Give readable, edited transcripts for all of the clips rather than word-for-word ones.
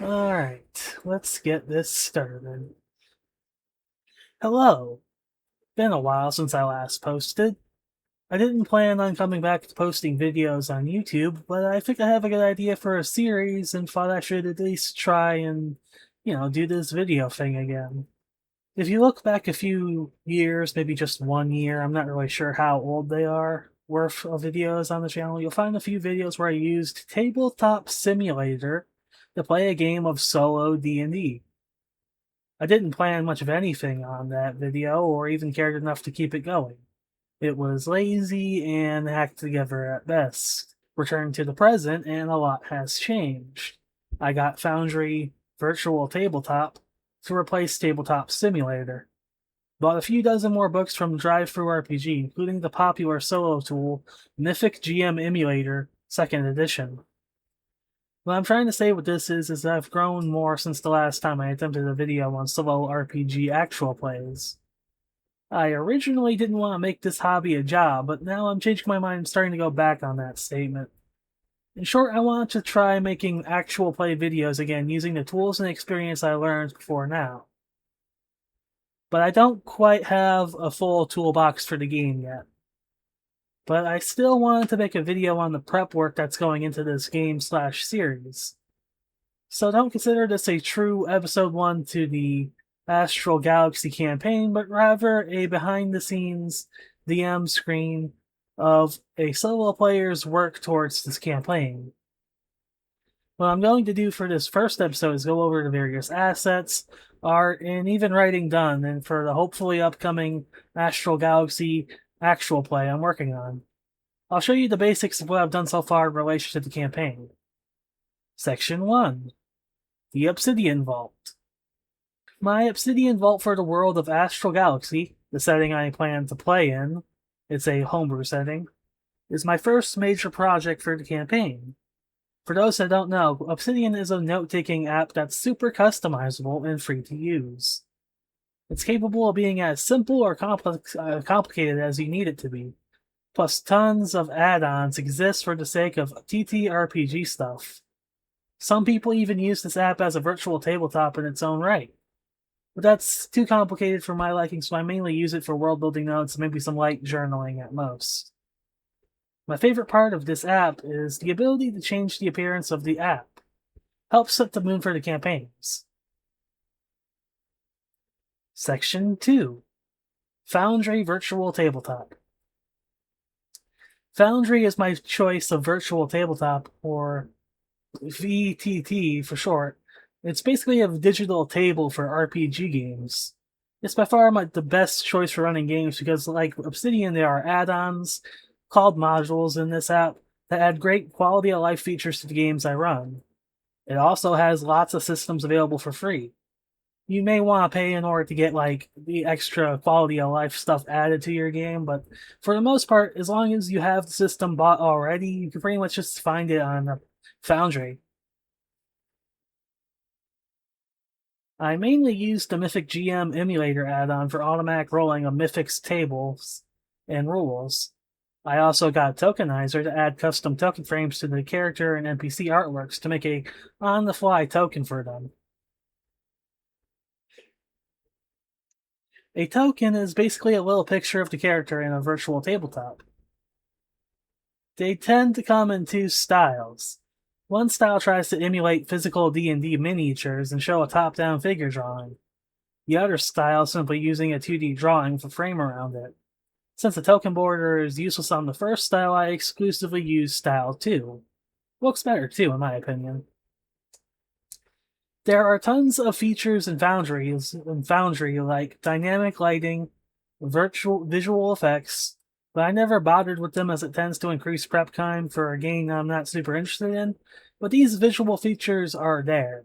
Alright, let's get this started. Hello! Been a while since I last posted. I didn't plan on coming back to posting videos on YouTube, but I think I have a good idea for a series and thought I should at least try and, do this video thing again. If you look back a few years, maybe just 1 year, I'm not really sure how old they are, worth of videos on the channel, you'll find a few videos where I used Tabletop Simulator to play a game of solo D&D. I didn't plan much of anything on that video or even cared enough to keep it going. It was lazy and hacked together at best. Return to the present and a lot has changed. I got Foundry Virtual Tabletop to replace Tabletop Simulator. Bought a few dozen more books from Drive-Thru RPG, including the popular solo tool Mythic GM Emulator 2nd edition. What I'm trying to say with this is I've grown more since the last time I attempted a video on solo RPG actual plays. I originally didn't want to make this hobby a job, but now I'm changing my mind and starting to go back on that statement. In short, I want to try making actual play videos again using the tools and experience I learned before now. But I don't quite have a full toolbox for the game yet. But I still wanted to make a video on the prep work that's going into this game/series. So don't consider this a true episode 1 to the Astral Galaxy campaign, but rather a behind-the-scenes DM screen of a solo player's work towards this campaign. What I'm going to do for this first episode is go over the various assets, art, and even writing done, and for the hopefully upcoming Astral Galaxy actual play I'm working on. I'll show you the basics of what I've done so far in relation to the campaign. Section 1. The Obsidian Vault. My Obsidian Vault for the world of Astral Galaxy, the setting I plan to play in, it's a homebrew setting, is my first major project for the campaign. For those that don't know, Obsidian is a note-taking app that's super customizable and free to use. It's capable of being as simple or complicated as you need it to be. Plus, tons of add-ons exist for the sake of TTRPG stuff. Some people even use this app as a virtual tabletop in its own right. But that's too complicated for my liking, so I mainly use it for world-building notes and maybe some light journaling at most. My favorite part of this app is the ability to change the appearance of the app. Helps set the mood for the campaigns. Section 2. Foundry Virtual Tabletop. Foundry is my choice of virtual tabletop, or VTT for short. It's basically a digital table for RPG games. It's by far the best choice for running games because, like Obsidian, there are add-ons called modules in this app that add great quality of life features to the games I run. It also has lots of systems available for free. You may want to pay in order to get the extra quality of life stuff added to your game, but for the most part, as long as you have the system bought already, you can pretty much just find it on Foundry. I mainly use the Mythic GM Emulator add-on for automatic rolling of Mythic's tables and rules. I also got Tokenizer to add custom token frames to the character and NPC artworks to make a on-the-fly token for them. A token is basically a little picture of the character in a virtual tabletop. They tend to come in two styles. One style tries to emulate physical D&D miniatures and show a top-down figure drawing. The other style simply using a 2D drawing with a frame around it. Since the token border is useless on the first style, I exclusively use style 2. Looks better too, in my opinion. There are tons of features in Foundry like dynamic lighting, visual effects, but I never bothered with them as it tends to increase prep time for a game I'm not super interested in, but these visual features are there.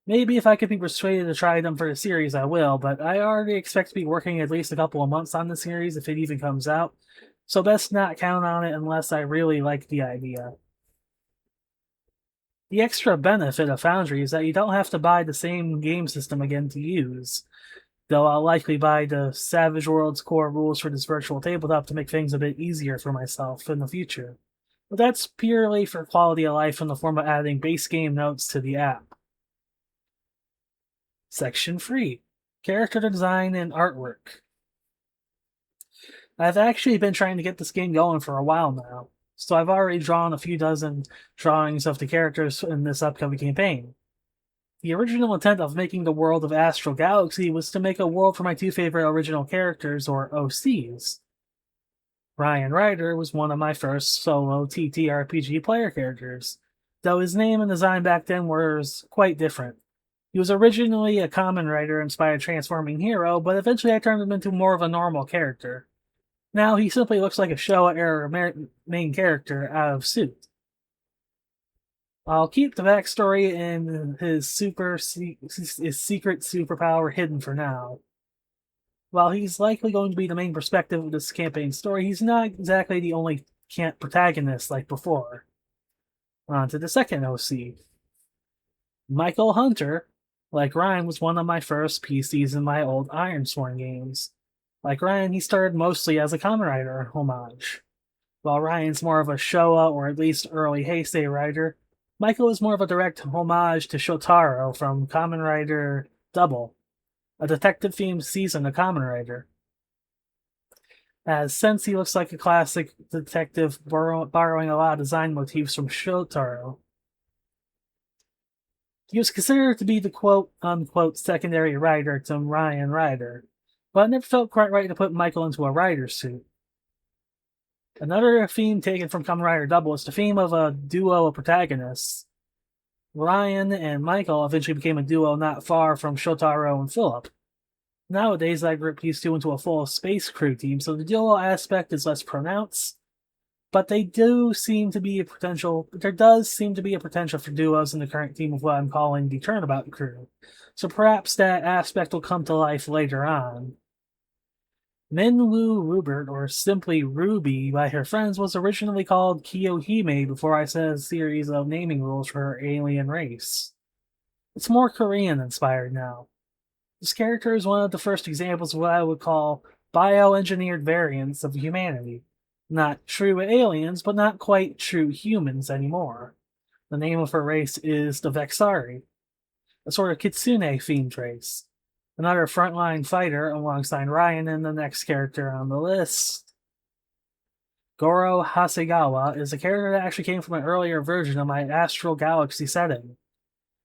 Maybe if I could be persuaded to try them for the series, I will, but I already expect to be working at least a couple of months on the series if it even comes out, so best not count on it unless I really like the idea. The extra benefit of Foundry is that you don't have to buy the same game system again to use, though I'll likely buy the Savage Worlds core rules for this virtual tabletop to make things a bit easier for myself in the future. But that's purely for quality of life in the form of adding base game notes to the app. Section 3. Character Design and Artwork. I've actually been trying to get this game going for a while now, so I've already drawn a few dozen drawings of the characters in this upcoming campaign. The original intent of making the world of Astral Galaxy was to make a world for my two favorite original characters, or OCs. Ryan Ryder was one of my first solo TTRPG player characters, though his name and design back then was quite different. He was originally a Kamen Rider inspired transforming hero, but eventually I turned him into more of a normal character. Now he simply looks like a Showa era main character out of suit. I'll keep the backstory and his secret superpower hidden for now. While he's likely going to be the main perspective of this campaign story, he's not exactly the only protagonist like before. On to the second OC. Michael Hunter, like Ryan, was one of my first PCs in my old Ironsworn games. Like Ryan, he started mostly as a Kamen Rider homage. While Ryan's more of a Showa or at least early Heisei Rider, Michael is more of a direct homage to Shotaro from Kamen Rider Double, a detective-themed season of Kamen Rider. As since he looks like a classic detective borrowing a lot of design motifs from Shotaro. He was considered to be the quote-unquote secondary rider to Ryan Rider, but it never felt quite right to put Michael into a rider suit. Another theme taken from Kamen Rider Double is the theme of a duo of protagonists. Ryan and Michael eventually became a duo not far from Shotaro and Philip. Nowadays, I group these two into a full space crew team, so the duo aspect is less pronounced, but there does seem to be a potential for duos in the current team of what I'm calling the Turnabout crew, so perhaps that aspect will come to life later on. Minwoo Rubert, or simply Ruby by her friends, was originally called Kiyohime before I set a series of naming rules for her alien race. It's more Korean-inspired now. This character is one of the first examples of what I would call bioengineered variants of humanity. Not true aliens, but not quite true humans anymore. The name of her race is the Vexari, a sort of Kitsune-themed race. Another frontline fighter alongside Ryan and the next character on the list. Goro Hasegawa is a character that actually came from an earlier version of my Astral Galaxy setting.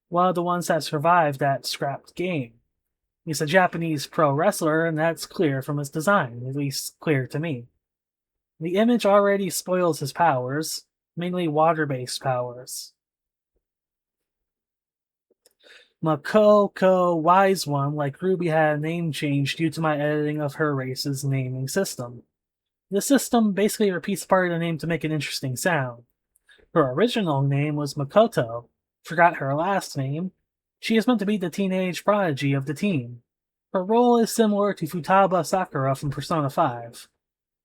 One of the ones that survived that scrapped game. He's a Japanese pro wrestler, and that's clear from his design, at least clear to me. The image already spoils his powers, mainly water-based powers. Makoko Wise One, like Ruby, had a name change due to my editing of her race's naming system. This system basically repeats part of the name to make an interesting sound. Her original name was Makoto. Forgot her last name. She is meant to be the teenage prodigy of the team. Her role is similar to Futaba Sakura from Persona 5.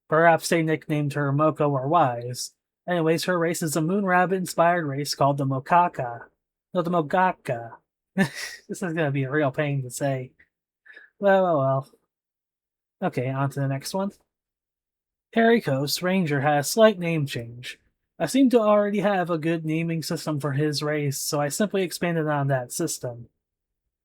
Perhaps they nicknamed her Moko or Wise. Anyways, her race is a moon rabbit-inspired race called the Mokaka. No, the Mogaka. This is gonna be a real pain to say. Well. Okay, on to the next one. Harry Coast Ranger has a slight name change. I seem to already have a good naming system for his race, so I simply expanded on that system.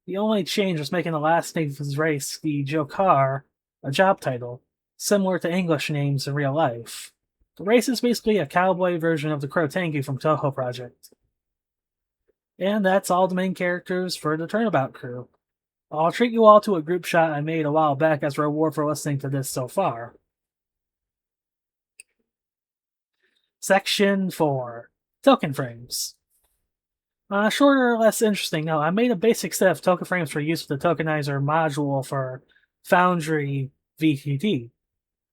The only change was making the last name of his race, the Jokar, a job title, similar to English names in real life. The race is basically a cowboy version of the Crotengu from Toho Project. And that's all the main characters for the Turnabout crew. I'll treat you all to a group shot I made a while back as a reward for listening to this so far. Section 4. Token Frames. On a shorter, less interesting note, I made a basic set of token frames for use with the tokenizer module for Foundry VTT.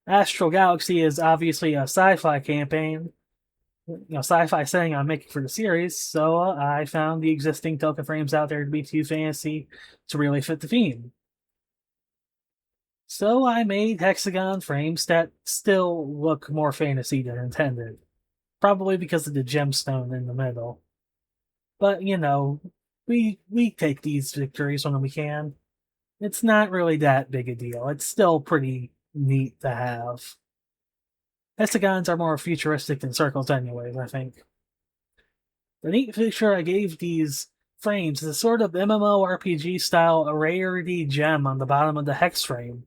Astral Galaxy is obviously a sci-fi campaign, sci-fi setting I'm making for the series, so I found the existing token frames out there to be too fancy to really fit the theme. So I made hexagon frames that still look more fantasy than intended. Probably because of the gemstone in the middle. But, we take these victories when we can. It's not really that big a deal. It's still pretty neat to have. Hexagons are more futuristic than circles anyways, I think. The neat feature I gave these frames is a sort of MMORPG style rarity gem on the bottom of the hex frame.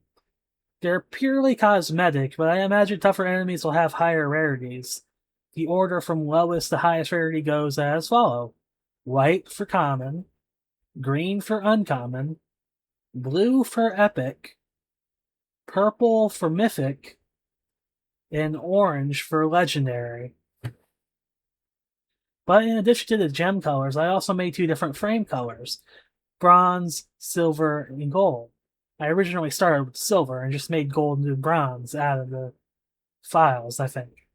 They're purely cosmetic, but I imagine tougher enemies will have higher rarities. The order from lowest to highest rarity goes as follows: white for common, green for uncommon, blue for epic, purple for mythic, and orange for legendary. But in addition to the gem colors, I also made 2 different frame colors: bronze, silver, and gold. I originally started with silver and just made gold and bronze out of the files, I think.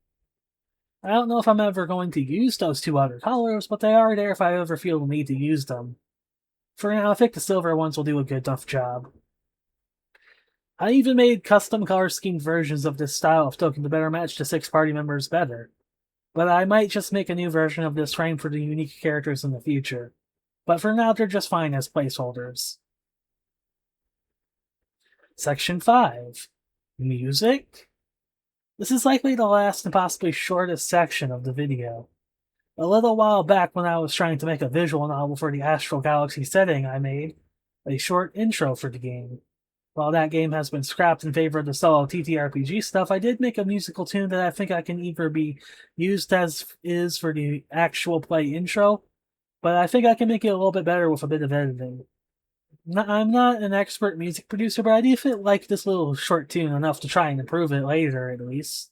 I don't know if I'm ever going to use those 2 other colors, but they are there if I ever feel the need to use them. For now, I think the silver ones will do a good enough job. I even made custom color schemed versions of this style of token to better match the 6 party members better. But I might just make a new version of this frame for the unique characters in the future. But for now, they're just fine as placeholders. Section 5. Music? This is likely the last and possibly shortest section of the video. A little while back when I was trying to make a visual novel for the Astral Galaxy setting, I made a short intro for the game. While that game has been scrapped in favor of the solo TTRPG stuff, I did make a musical tune that I think I can either be used as is for the actual play intro, but I think I can make it a little bit better with a bit of editing. I'm not an expert music producer, but I do like this little short tune enough to try and improve it later, at least.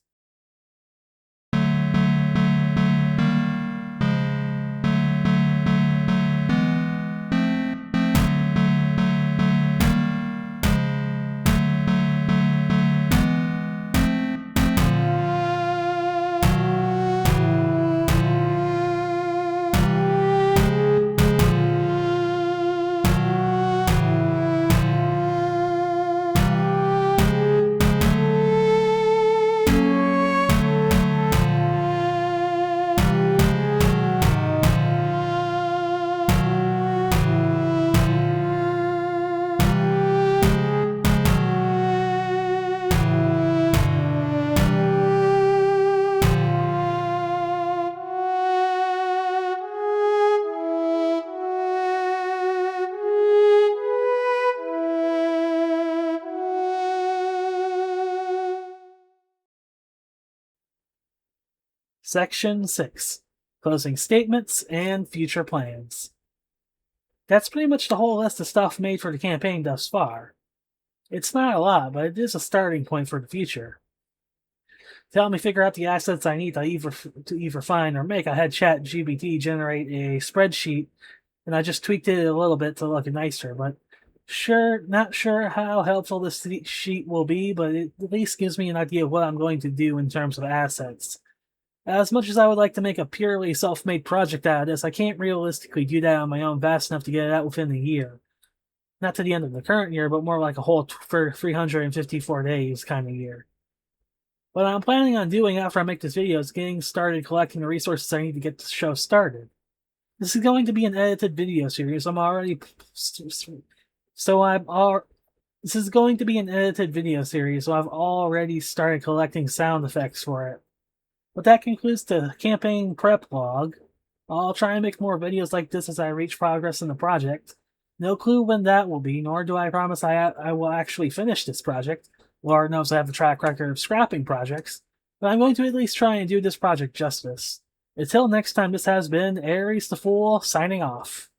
Section 6. Closing statements and future plans. That's pretty much the whole list of stuff made for the campaign thus far. It's not a lot, but it is a starting point for the future. To help me figure out the assets I need to either find or make, I had ChatGPT generate a spreadsheet, and I just tweaked it a little bit to look nicer, but not sure how helpful this sheet will be, but it at least gives me an idea of what I'm going to do in terms of assets. As much as I would like to make a purely self-made project out of this, I can't realistically do that on my own fast enough to get it out within a year. Not to the end of the current year, but more like a whole 354 days kind of year. What I'm planning on doing after I make this video is getting started collecting the resources I need to get the show started. This is going to be an edited video series. This is going to be an edited video series, so I've already started collecting sound effects for it. But that concludes the campaign prep log. I'll try and make more videos like this as I reach progress in the project. No clue when that will be, nor do I promise I will actually finish this project. Lord knows I have a track record of scrapping projects, but I'm going to at least try and do this project justice. Until next time, this has been Ares the Fool, signing off.